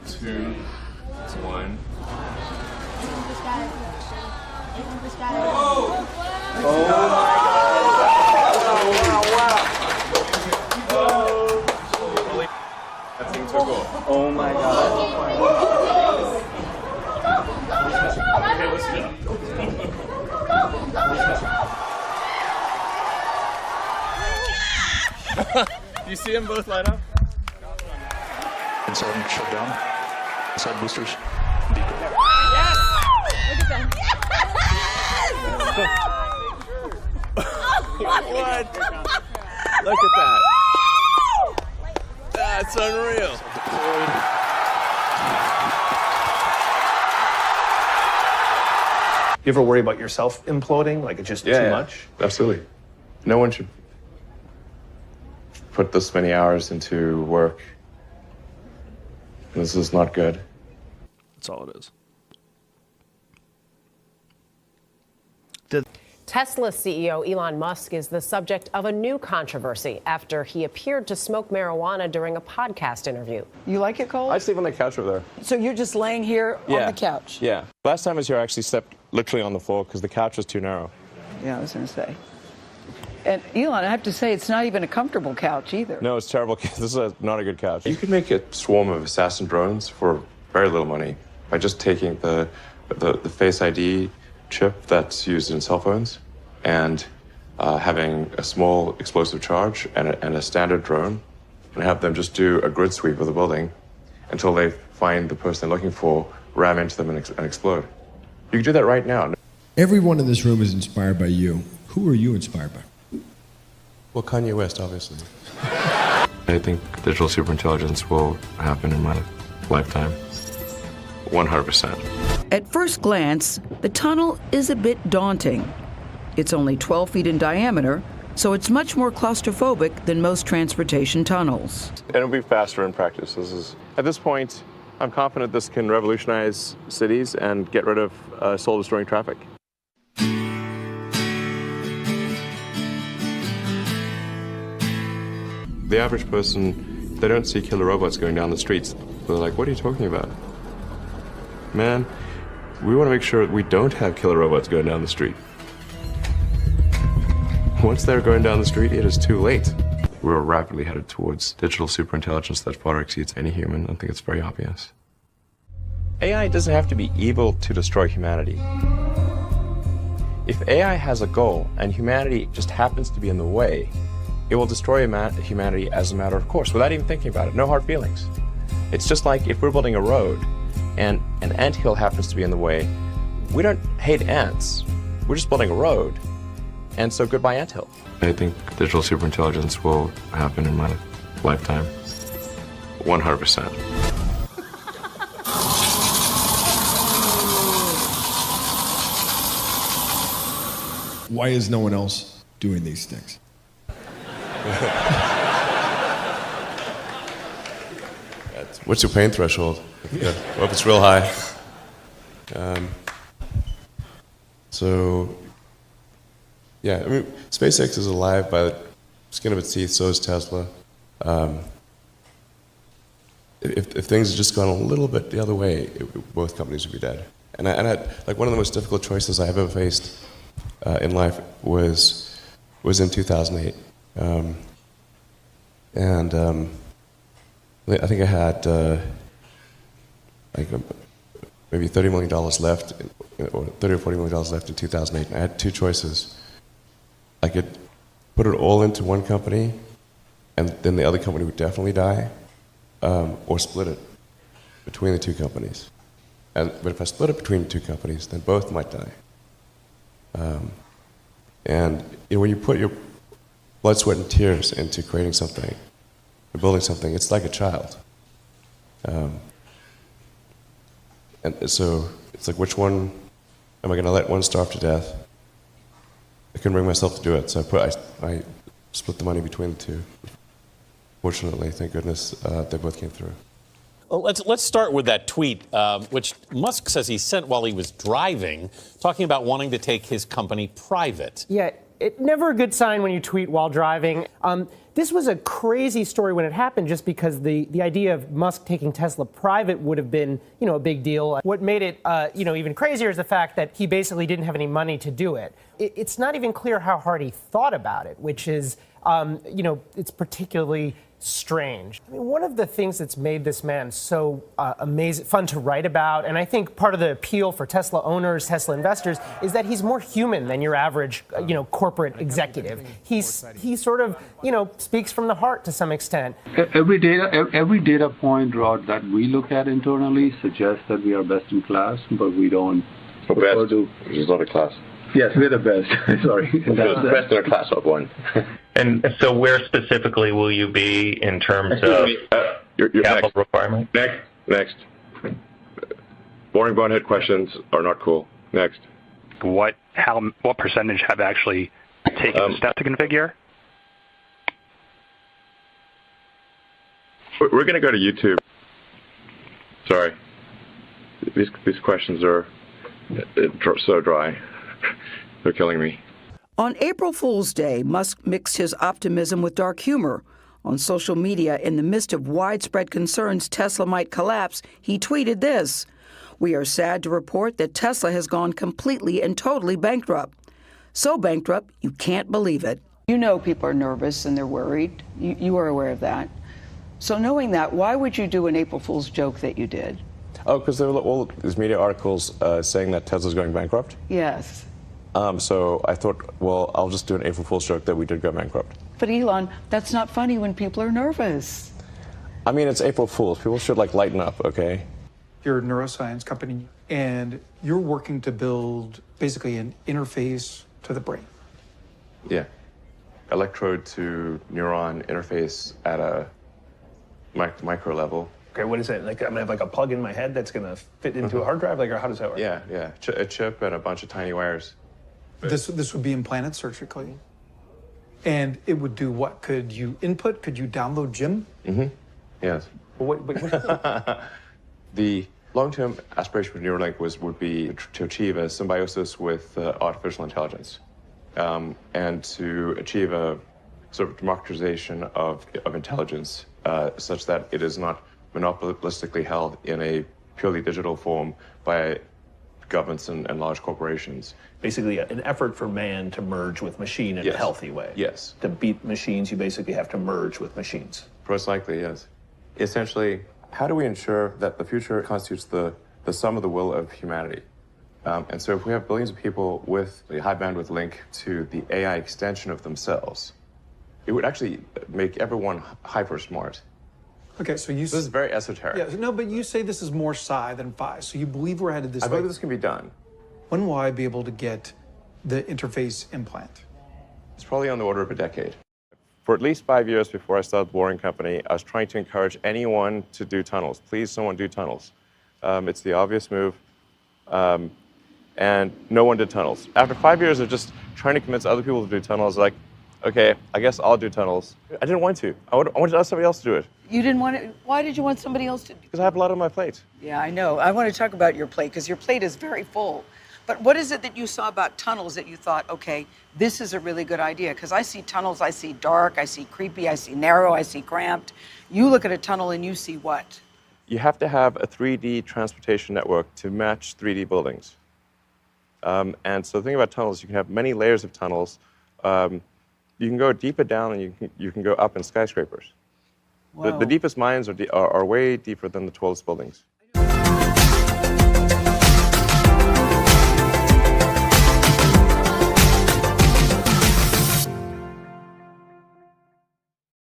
2, 1. That thing took off. Oh my God. Okay, listen up. Do you see them both light up? Inside shut down. Inside boosters. Yes! Look at that. What? Look at that. That's unreal. You ever worry about yourself imploding? Like it's just too much? Absolutely. No one should put this many hours into work. This is not good. That's all it is. Tesla CEO Elon Musk is the subject of a new controversy after he appeared to smoke marijuana during a podcast interview. You like it cold? I sleep on the couch over there. So you're just laying here on the couch? Yeah. Last time I was here, I actually slept literally on the floor because the couch was too narrow. Yeah, I was going to say. And Elon, I have to say, it's not even a comfortable couch either. No, it's terrible. This is not a good couch. You could make a swarm of assassin drones for very little money by just taking the Face ID chip that's used in cell phones and having a small explosive charge and a standard drone and have them just do a grid sweep of the building until they find the person they're looking for, ram into them and explode. You can do that right now. Everyone in this room is inspired by you. Who are you inspired by? Well, Kanye West, obviously. I think digital superintelligence will happen in my lifetime. 100%. At first glance, the tunnel is a bit daunting. It's only 12 feet in diameter, so it's much more claustrophobic than most transportation tunnels. And it'll be faster in practice. At this point, I'm confident this can revolutionize cities and get rid of soul-destroying traffic. The average person, they don't see killer robots going down the streets. They're like, what are you talking about? Man, we want to make sure we don't have killer robots going down the street. Once they're going down the street, it is too late. We're rapidly headed towards digital superintelligence that far exceeds any human. I think it's very obvious. AI doesn't have to be evil to destroy humanity. If AI has a goal and humanity just happens to be in the way, it will destroy humanity as a matter of course, without even thinking about it. No hard feelings. It's just like if we're building a road and an anthill happens to be in the way, we don't hate ants. We're just building a road. And so goodbye anthill. I think digital superintelligence will happen in my lifetime. 100%. Why is no one else doing these things? What's your pain threshold? Well, if it's real high. Yeah, I mean, SpaceX is alive by the skin of its teeth, so is Tesla. If things had just gone a little bit the other way, both companies would be dead. And I had, like, one of the most difficult choices I have ever faced in life was in 2008. I think I had maybe $30 million left, or $30 or $40 million left in 2008. And I had two choices. I could put it all into one company, and then the other company would definitely die, or split it between the two companies. But if I split it between the two companies, then both might die. And when you put your blood, sweat, and tears into creating something, or building something, it's like a child. And so it's like, which one am I going to let one starve to death? I couldn't bring myself to do it, so I split the money between the two. Fortunately, thank goodness, they both came through. Well, let's start with that tweet, which Musk says he sent while he was driving, talking about wanting to take his company private. Yeah, Never a good sign when you tweet while driving. This was a crazy story when it happened, just because the idea of Musk taking Tesla private would have been, a big deal. What made it, even crazier is the fact that he basically didn't have any money to do it. It's not even clear how hard he thought about it, which is, it's particularly strange. I mean, one of the things that's made this man so amazing, fun to write about, and I think part of the appeal for Tesla owners, Tesla investors, is that he's more human than your average, corporate executive. He sort of, speaks from the heart to some extent. Every data point, Rod, that we look at internally suggests that we are best in class, but we don't. Best is not a class. Yes, we're the best. Sorry. Best in a class of one. And so where specifically will you be in terms of your capital requirement? Next. Boring bonehead questions are not cool. Next. What percentage have actually taken the step to configure? We're going to go to YouTube. Sorry. These questions are so dry. They're killing me. On April Fool's Day, Musk mixed his optimism with dark humor. On social media, in the midst of widespread concerns Tesla might collapse, he tweeted this: "We are sad to report that Tesla has gone completely and totally bankrupt. So bankrupt, you can't believe it." You know people are nervous and they're worried. You are aware of that. So knowing that, why would you do an April Fool's joke that you did? Oh, because there were all these media articles saying that Tesla's going bankrupt. Yes. So I thought, well, I'll just do an April Fool's joke that we did go bankrupt. But Elon, that's not funny when people are nervous. I mean, it's April Fool's. People should lighten up, okay? You're a neuroscience company, and you're working to build basically an interface to the brain. Yeah. Electrode to neuron interface at a micro level. Okay, what is it? Like, I'm gonna have a plug in my head that's gonna fit into a hard drive? Or how does that work? Yeah. A chip and a bunch of tiny wires. This would be implanted surgically. And it would do what? Could you input? Could you download Jim? Mm-hmm. Yes. Well, what The long-term aspiration for Neuralink would be to achieve a symbiosis with artificial intelligence, and to achieve a sort of democratization of intelligence, such that it is not monopolistically held in a purely digital form by governments and large corporations. Basically, an effort for man to merge with machine in a healthy way. Yes. To beat machines, you basically have to merge with machines. Most likely, yes. Essentially, how do we ensure that the future constitutes the sum of the will of humanity? And so if we have billions of people with a high bandwidth link to the AI extension of themselves, it would actually make everyone hyper smart. Okay, so this is very esoteric. Yeah, no, but you say this is more psi than phi, so you believe we're headed this way. I believe this can be done. When will I be able to get the interface implant? It's probably on the order of a decade. For at least 5 years before I started the Boring Company, I was trying to encourage anyone to do tunnels. Please, someone do tunnels. It's the obvious move. And no one did tunnels. After 5 years of just trying to convince other people to do tunnels, like, okay, I guess I'll do tunnels. I didn't want to. I wanted to ask somebody else to do it. You didn't want to? Why did you want somebody else to do it? Because I have a lot on my plate. Yeah, I know. I want to talk about your plate, because your plate is very full. But what is it that you saw about tunnels that you thought, okay, this is a really good idea? Because I see tunnels, I see dark, I see creepy, I see narrow, I see cramped. You look at a tunnel and you see what? You have to have a 3D transportation network to match 3D buildings. And so the thing about tunnels, you can have many layers of tunnels. You can go deeper down, and you can go up in skyscrapers. The deepest mines are way deeper than the tallest buildings.